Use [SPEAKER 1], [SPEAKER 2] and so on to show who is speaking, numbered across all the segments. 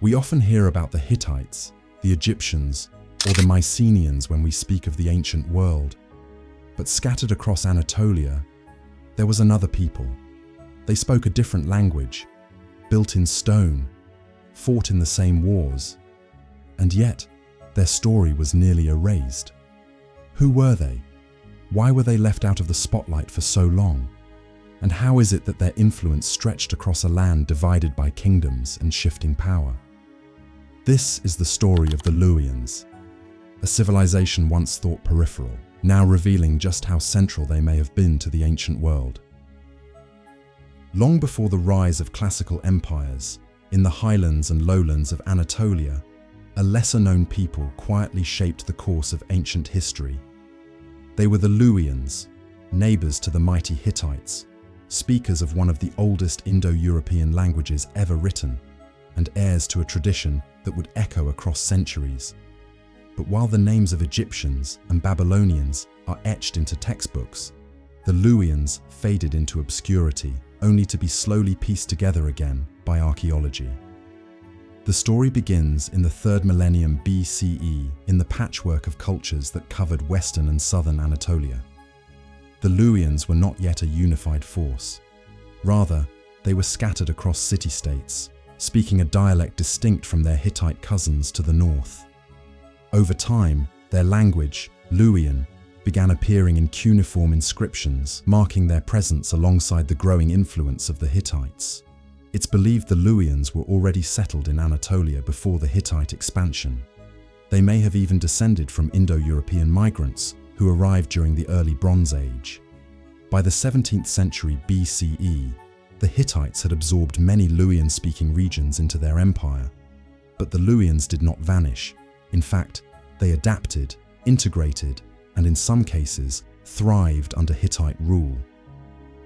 [SPEAKER 1] We often hear about the Hittites, the Egyptians, or the Mycenaeans when we speak of the ancient world. But scattered across Anatolia, there was another people. They spoke a different language, built in stone, fought in the same wars, and yet their story was nearly erased. Who were they? Why were they left out of the spotlight for so long? And how is it that their influence stretched across a land divided by kingdoms and shifting power? This is the story of the Luwians, a civilization once thought peripheral, now revealing just how central they may have been to the ancient world. Long before the rise of classical empires, in the highlands and lowlands of Anatolia, a lesser-known people quietly shaped the course of ancient history. They were the Luwians, neighbors to the mighty Hittites, speakers of one of the oldest Indo-European languages ever written, and heirs to a tradition that would echo across centuries. But while the names of Egyptians and Babylonians are etched into textbooks, the Luwians faded into obscurity, only to be slowly pieced together again by archaeology. The story begins in the 3rd millennium BCE in the patchwork of cultures that covered western and southern Anatolia. The Luwians were not yet a unified force. Rather, they were scattered across city-states, speaking a dialect distinct from their Hittite cousins to the north. Over time, their language, Luwian, began appearing in cuneiform inscriptions, marking their presence alongside the growing influence of the Hittites. It's believed the Luwians were already settled in Anatolia before the Hittite expansion. They may have even descended from Indo-European migrants who arrived during the early Bronze Age. By the 17th century BCE, the Hittites had absorbed many Luwian-speaking regions into their empire. But the Luwians did not vanish. In fact, they adapted, integrated, and in some cases, thrived under Hittite rule.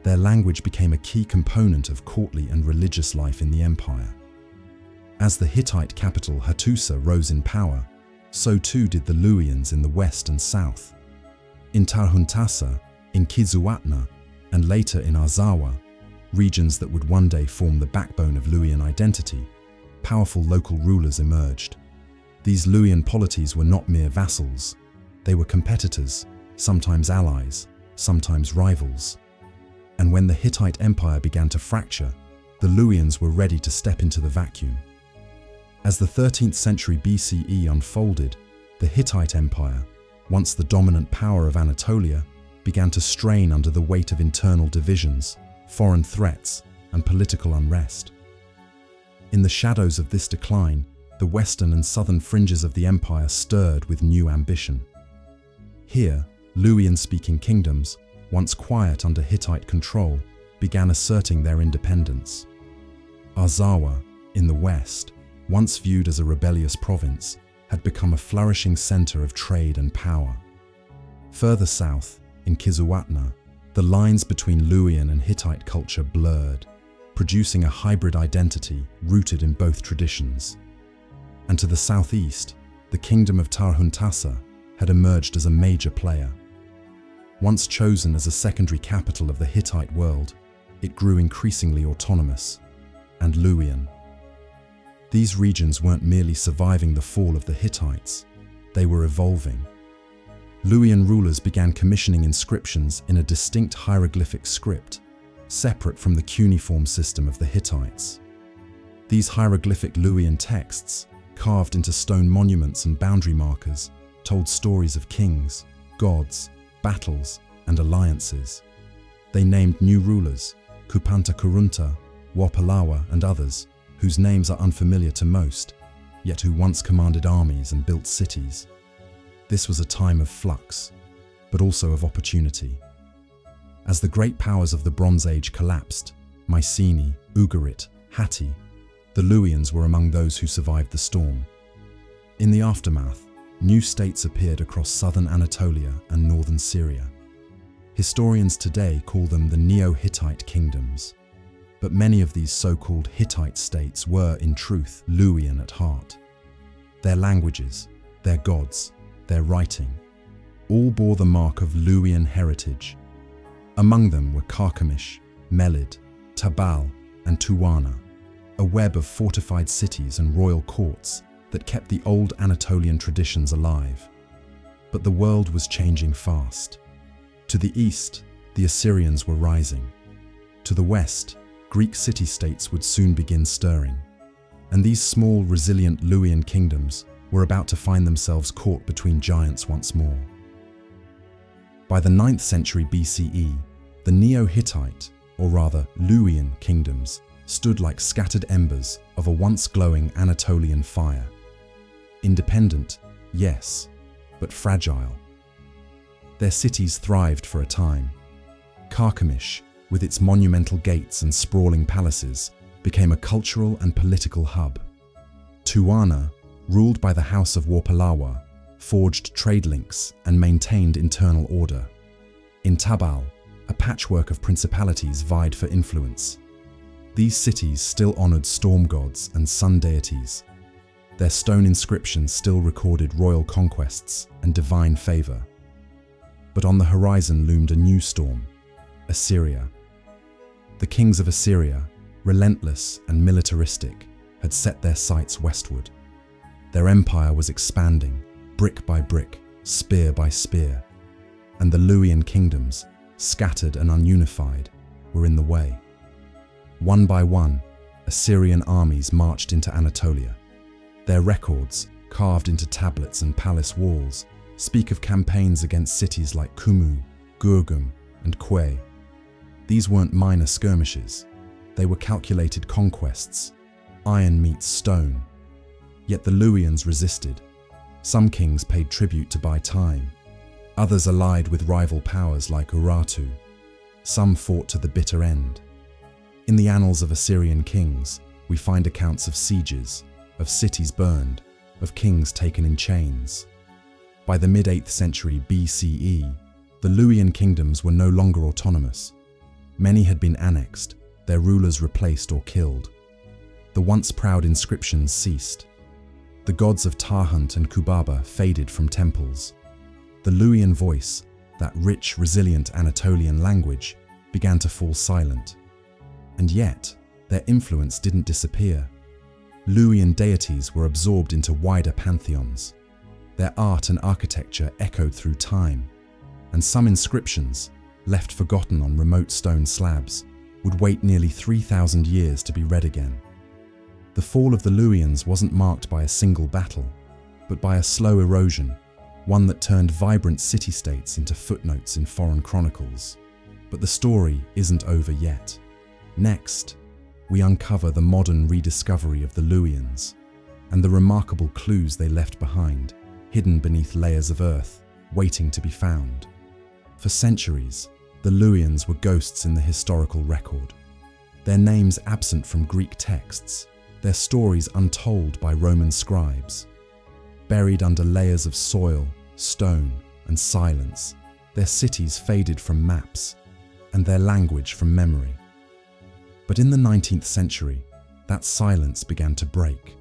[SPEAKER 1] Their language became a key component of courtly and religious life in the empire. As the Hittite capital Hattusa rose in power, so too did the Luwians in the west and south. In Tarhuntassa, in Kizuatna, and later in Arzawa, regions that would one day form the backbone of Luwian identity, powerful local rulers emerged. These Luwian polities were not mere vassals. They were competitors, sometimes allies, sometimes rivals. And when the Hittite Empire began to fracture, the Luwians were ready to step into the vacuum. As the 13th century BCE unfolded, the Hittite Empire, once the dominant power of Anatolia, began to strain under the weight of internal divisions, foreign threats, and political unrest. In the shadows of this decline, the western and southern fringes of the empire stirred with new ambition. Here, Luwian-speaking kingdoms, once quiet under Hittite control, began asserting their independence. Arzawa, in the west, once viewed as a rebellious province, had become a flourishing center of trade and power. Further south, in Kizuatna, the lines between Luwian and Hittite culture blurred, producing a hybrid identity rooted in both traditions. And to the southeast, the kingdom of Tarhuntassa had emerged as a major player. Once chosen as a secondary capital of the Hittite world, it grew increasingly autonomous and Luwian. These regions weren't merely surviving the fall of the Hittites, they were evolving. Luwian rulers began commissioning inscriptions in a distinct hieroglyphic script, separate from the cuneiform system of the Hittites. These hieroglyphic Luwian texts, carved into stone monuments and boundary markers, told stories of kings, gods, battles, and alliances. They named new rulers, Kupanta Kurunta, Wapalawa, and others, whose names are unfamiliar to most, yet who once commanded armies and built cities. This was a time of flux, but also of opportunity. As the great powers of the Bronze Age collapsed, Mycenae, Ugarit, Hatti, the Luwians were among those who survived the storm. In the aftermath, new states appeared across southern Anatolia and northern Syria. Historians today call them the Neo-Hittite kingdoms, but many of these so-called Hittite states were, in truth, Luwian at heart. Their languages, their gods, their writing, all bore the mark of Luwian heritage. Among them were Carchemish, Melid, Tabal, and Tuwana. a web of fortified cities and royal courts that kept the old Anatolian traditions alive. But the world was changing fast. To the east, the Assyrians were rising. To the west, Greek city-states would soon begin stirring. And these small, resilient Luwian kingdoms were about to find themselves caught between giants once more. By the 9th century BCE, the Neo-Hittite, or rather Luwian kingdoms, stood like scattered embers of a once glowing Anatolian fire. Independent, yes, but fragile. Their cities thrived for a time. Carchemish, with its monumental gates and sprawling palaces, became a cultural and political hub. Tuwana, ruled by the House of Warpalawa, forged trade links and maintained internal order. In Tabal, a patchwork of principalities vied for influence. These cities still honored storm gods and sun deities. Their stone inscriptions still recorded royal conquests and divine favor. But on the horizon loomed a new storm: Assyria. The kings of Assyria, relentless and militaristic, had set their sights westward. Their empire was expanding, brick by brick, spear by spear, and the Luwian kingdoms, scattered and ununified, were in the way. One by one, Assyrian armies marched into Anatolia. Their records, carved into tablets and palace walls, speak of campaigns against cities like Kumu, Gurgum, and Kwe. These weren't minor skirmishes. They were calculated conquests. Iron meets stone. Yet the Luwians resisted. Some kings paid tribute to buy time. Others allied with rival powers like Urartu. Some fought to the bitter end. In the annals of Assyrian kings, we find accounts of sieges, of cities burned, of kings taken in chains. By the mid-8th century BCE, the Luwian kingdoms were no longer autonomous. Many had been annexed, their rulers replaced or killed. The once proud inscriptions ceased. The gods of Tarhunt and Kubaba faded from temples. The Luwian voice, that rich, resilient Anatolian language, began to fall silent. And yet, their influence didn't disappear. Luwian deities were absorbed into wider pantheons. Their art and architecture echoed through time, and some inscriptions, left forgotten on remote stone slabs, would wait nearly 3,000 years to be read again. The fall of the Luwians wasn't marked by a single battle, but by a slow erosion, one that turned vibrant city-states into footnotes in foreign chronicles. But the story isn't over yet. Next, we uncover the modern rediscovery of the Luwians and the remarkable clues they left behind, hidden beneath layers of earth, waiting to be found. For centuries, the Luwians were ghosts in the historical record. Their names absent from Greek texts, their stories untold by Roman scribes. Buried under layers of soil, stone, and silence, their cities faded from maps, and their language from memory. But in the 19th century, that silence began to break.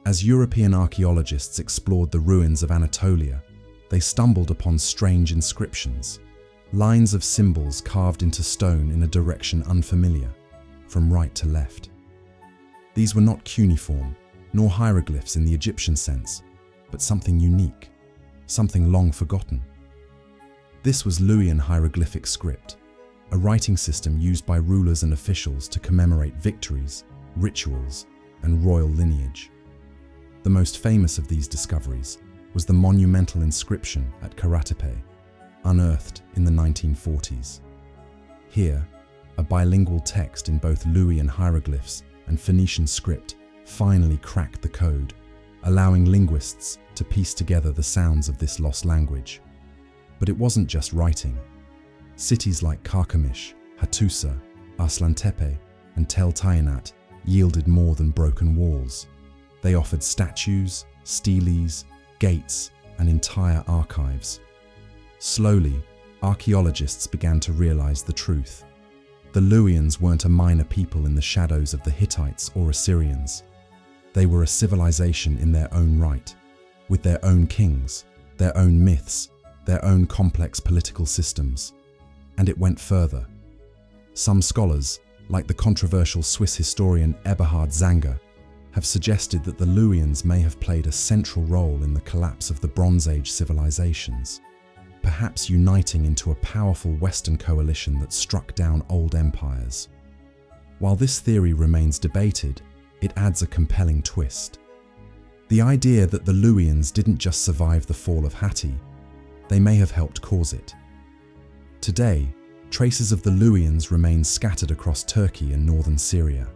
[SPEAKER 1] As European archaeologists explored the ruins of Anatolia, they stumbled upon strange inscriptions, lines of symbols carved into stone in a direction unfamiliar, from right to left. These were not cuneiform, nor hieroglyphs in the Egyptian sense, but something unique, something long forgotten. This was Luwian hieroglyphic script, a writing system used by rulers and officials to commemorate victories, rituals, and royal lineage. The most famous of these discoveries was the monumental inscription at Karatepe, unearthed in the 1940s. Here, a bilingual text in both Luwian hieroglyphs and Phoenician script finally cracked the code, allowing linguists to piece together the sounds of this lost language. But it wasn't just writing. Cities like Carchemish, Hattusa, Arslantepe, and Tel Tayanat yielded more than broken walls. They offered statues, steles, gates, and entire archives. Slowly, archaeologists began to realize the truth. The Luwians weren't a minor people in the shadows of the Hittites or Assyrians. They were a civilization in their own right, with their own kings, their own myths, their own complex political systems. And it went further. Some scholars, like the controversial Swiss historian Eberhard Zanger, have suggested that the Luwians may have played a central role in the collapse of the Bronze Age civilizations, perhaps uniting into a powerful Western coalition that struck down old empires. While this theory remains debated, it adds a compelling twist. The idea that the Luwians didn't just survive the fall of Hatti, they may have helped cause it. Today, traces of the Luwians remain scattered across Turkey and northern Syria.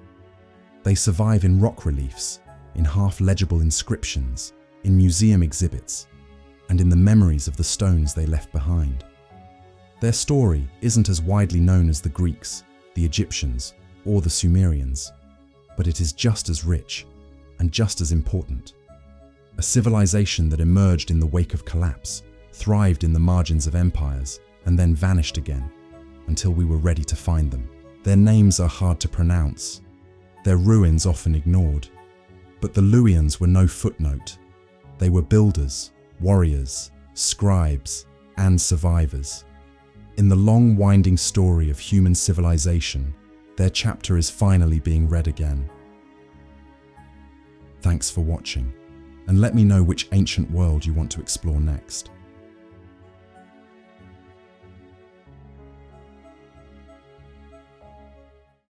[SPEAKER 1] They survive in rock reliefs, in half-legible inscriptions, in museum exhibits, and in the memories of the stones they left behind. Their story isn't as widely known as the Greeks, the Egyptians, or the Sumerians, but it is just as rich and just as important. A civilization that emerged in the wake of collapse, thrived in the margins of empires, and then vanished again, until we were ready to find them. Their names are hard to pronounce, their ruins often ignored. But the Luwians were no footnote. They were builders, warriors, scribes, and survivors. In the long, winding story of human civilization, their chapter is finally being read again. Thanks for watching, and let me know which ancient world you want to explore next.